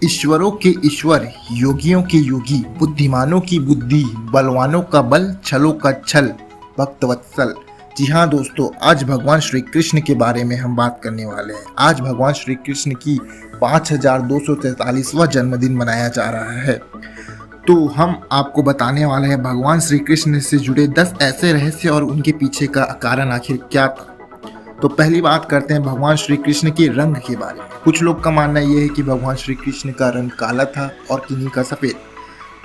ईश्वरों के ईश्वर, योगियों के योगी, बुद्धिमानों की बुद्धि, बलवानों का बल, छलों का छल, भक्तवत्सल। जी हाँ दोस्तों, आज भगवान श्री कृष्ण के बारे में हम बात करने वाले हैं। आज भगवान श्री कृष्ण की 5243वां जन्मदिन मनाया जा रहा है। तो हम आपको बताने वाले हैं भगवान श्री कृष्ण से जुड़े 10 ऐसे रहस्य और उनके पीछे का कारण आखिर क्या था। तो पहली बात करते हैं भगवान श्री कृष्ण के रंग के बारे में। कुछ लोग का मानना यह है कि भगवान श्री कृष्ण का रंग काला था और किन्हीं का सफ़ेद,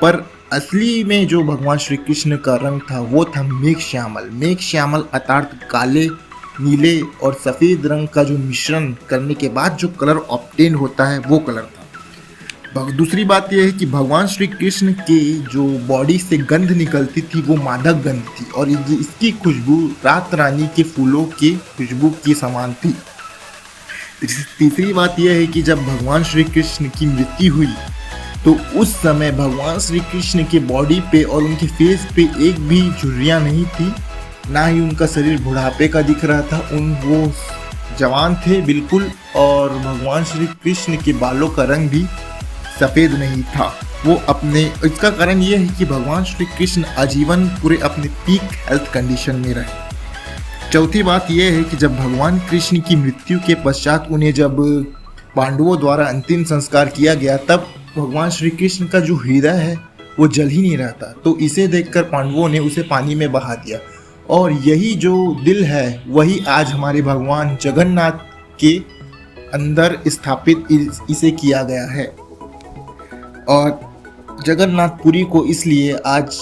पर असली में जो भगवान श्री कृष्ण का रंग था वो था मेघ श्यामल। मेघ श्यामल अर्थात काले, नीले और सफ़ेद रंग का जो मिश्रण करने के बाद जो कलर ऑब्टेन होता है वो कलर था। दूसरी बात यह है कि भगवान श्री कृष्ण के जो बॉडी से गंध निकलती थी वो मादक गंध थी और इसकी खुशबू रात रानी के फूलों की खुशबू की समान थी। तीसरी बात यह है कि जब भगवान श्री कृष्ण की मृत्यु हुई तो उस समय भगवान श्री कृष्ण के बॉडी पे और उनके फेस पे एक भी झुर्रियाँ नहीं थी, ना ही उनका शरीर बुढ़ापे का दिख रहा था। वो जवान थे बिल्कुल, और भगवान श्री कृष्ण के बालों का रंग भी सफ़ेद नहीं था। वो अपने इसका कारण ये है कि भगवान श्री कृष्ण आजीवन पूरे अपने पीक हेल्थ कंडीशन में रहे। चौथी बात यह है कि जब भगवान कृष्ण की मृत्यु के पश्चात उन्हें जब पांडवों द्वारा अंतिम संस्कार किया गया, तब भगवान श्री कृष्ण का जो हृदय है वो जल ही नहीं रहा था। तो इसे देखकर पांडवों ने उसे पानी में बहा दिया, और यही जो दिल है वही आज हमारे भगवान जगन्नाथ के अंदर स्थापित इसे किया गया है। और जगन्नाथपुरी को इसलिए आज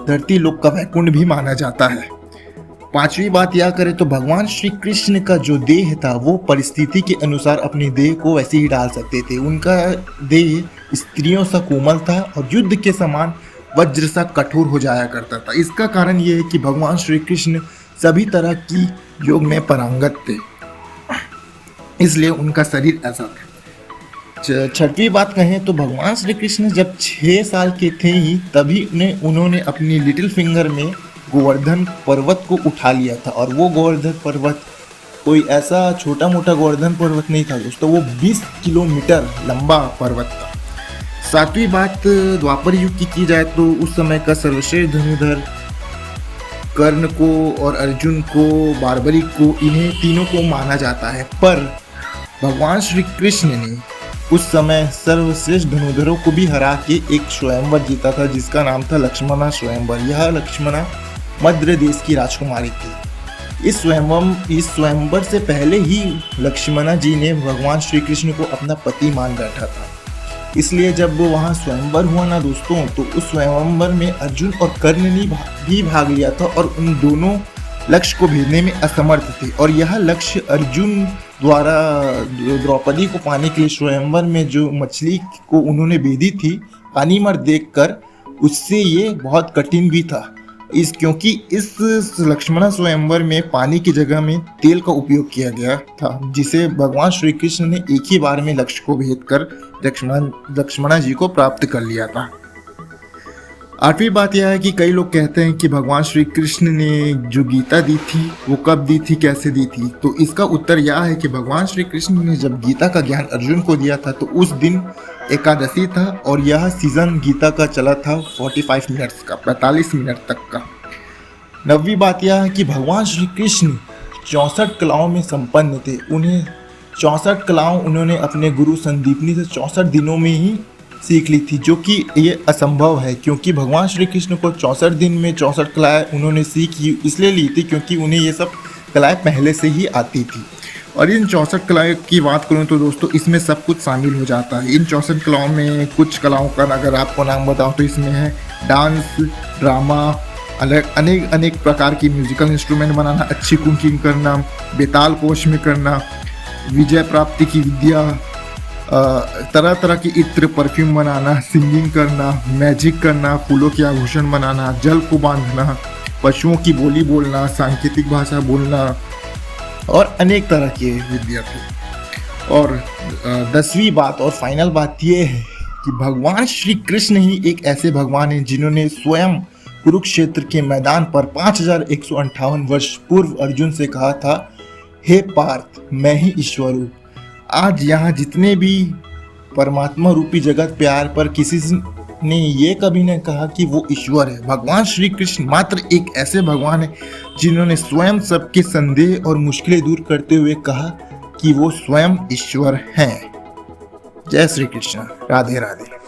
धरती लोक का वैकुंठ भी माना जाता है। पांचवी बात यह करें तो भगवान श्री कृष्ण का जो देह था वो परिस्थिति के अनुसार अपने देह को वैसे ही डाल सकते थे। उनका देह स्त्रियों सा कोमल था और युद्ध के समान वज्र सा कठोर हो जाया करता था। इसका कारण यह है कि भगवान श्री कृष्ण सभी तरह की योग में पारंगत थे, इसलिए उनका शरीर ऐसा था। छठवीं बात कहें तो भगवान श्री कृष्ण जब 6 साल के थे ही तभी उन्होंने अपनी लिटिल फिंगर में गोवर्धन पर्वत को उठा लिया था, और वो गोवर्धन पर्वत कोई ऐसा छोटा मोटा गोवर्धन पर्वत नहीं था दोस्तों, वो 20 किलोमीटर लंबा पर्वत था। सातवीं बात द्वापर युग की जाए तो उस समय का सर्वश्रेष्ठ धनुर्धर कर्ण को और अर्जुन को, बार्बरिक को, इन्हें तीनों को माना जाता है। पर भगवान श्री कृष्ण ने उस समय सर्वश्रेष्ठ धनुर्धरों को भी हरा के एक स्वयंवर जीता था जिसका नाम था लक्ष्मणा स्वयंवर। यह लक्ष्मणा मध्य देश की राजकुमारी थी। इस स्वयंवर से पहले ही लक्ष्मणा जी ने भगवान श्री कृष्ण को अपना पति मान बैठा था। इसलिए जब वहाँ स्वयंवर हुआ ना दोस्तों, तो उस स्वयंवर में अर्जुन और कर्ण ने भी भाग लिया था, और उन दोनों लक्ष्य को भेदने में असमर्थ थे। और यह लक्ष्य अर्जुन द्वारा द्रौपदी को पाने के लिए स्वयंवर में जो मछली को उन्होंने भेदी थी पानी मर देखकर, उससे ये बहुत कठिन भी था। क्योंकि इस लक्ष्मणा स्वयंवर में पानी की जगह में तेल का उपयोग किया गया था, जिसे भगवान श्री कृष्ण ने एक ही बार में लक्ष्य को भेद कर लक्ष्मणा जी को प्राप्त कर लिया था। आठवीं बात यह है कि कई लोग कहते हैं कि भगवान श्री कृष्ण ने जो गीता दी थी वो कब दी थी, कैसे दी थी। तो इसका उत्तर यह है कि भगवान श्री कृष्ण ने जब गीता का ज्ञान अर्जुन को दिया था तो उस दिन एकादशी था, और यह सीजन गीता का चला था 45 मिनट्स का, 45 मिनट तक का। नवीं बात यह है कि भगवान श्री कृष्ण 64 कलाओं में संपन्न थे। उन्हें 64 कलाओं उन्होंने अपने गुरु संदीपनी से 64 दिनों में ही सीख ली थी, जो कि ये असंभव है, क्योंकि भगवान श्री कृष्ण को 64 दिन में 64 कलाएँ उन्होंने सीखी इसलिए ली थी क्योंकि उन्हें ये सब कलाएँ पहले से ही आती थी। और इन 64 कलाओं की बात करूँ तो दोस्तों इसमें सब कुछ शामिल हो जाता है। इन 64 कलाओं में कुछ कलाओं का अगर आपको नाम बताऊँ तो इसमें है डांस, ड्रामा, अनेक प्रकार की म्यूजिकल इंस्ट्रूमेंट बनाना, अच्छी कुकिंग करना, बेताल पोष में करना, विजय प्राप्ति की विद्या, तरह तरह के इत्र परफ्यूम बनाना, सिंगिंग करना, मैजिक करना, फूलों के आभूषण बनाना, जल को बांधना, पशुओं की बोली बोलना, सांकेतिक भाषा बोलना, और अनेक तरह की विद्या थी। और 10वीं बात और फाइनल बात यह है कि भगवान श्री कृष्ण ही एक ऐसे भगवान हैं जिन्होंने स्वयं कुरुक्षेत्र के मैदान पर 5158 वर्ष पूर्व अर्जुन से कहा था, हे पार्थ, मैं ही ईश्वर हूँ। आज यहाँ जितने भी परमात्मा रूपी जगत प्यार पर किसी ने ये कभी नहीं कहा कि वो ईश्वर है। भगवान श्री कृष्ण मात्र एक ऐसे भगवान है जिन्होंने स्वयं सबके संदेह और मुश्किलें दूर करते हुए कहा कि वो स्वयं ईश्वर हैं। जय श्री कृष्ण। राधे राधे।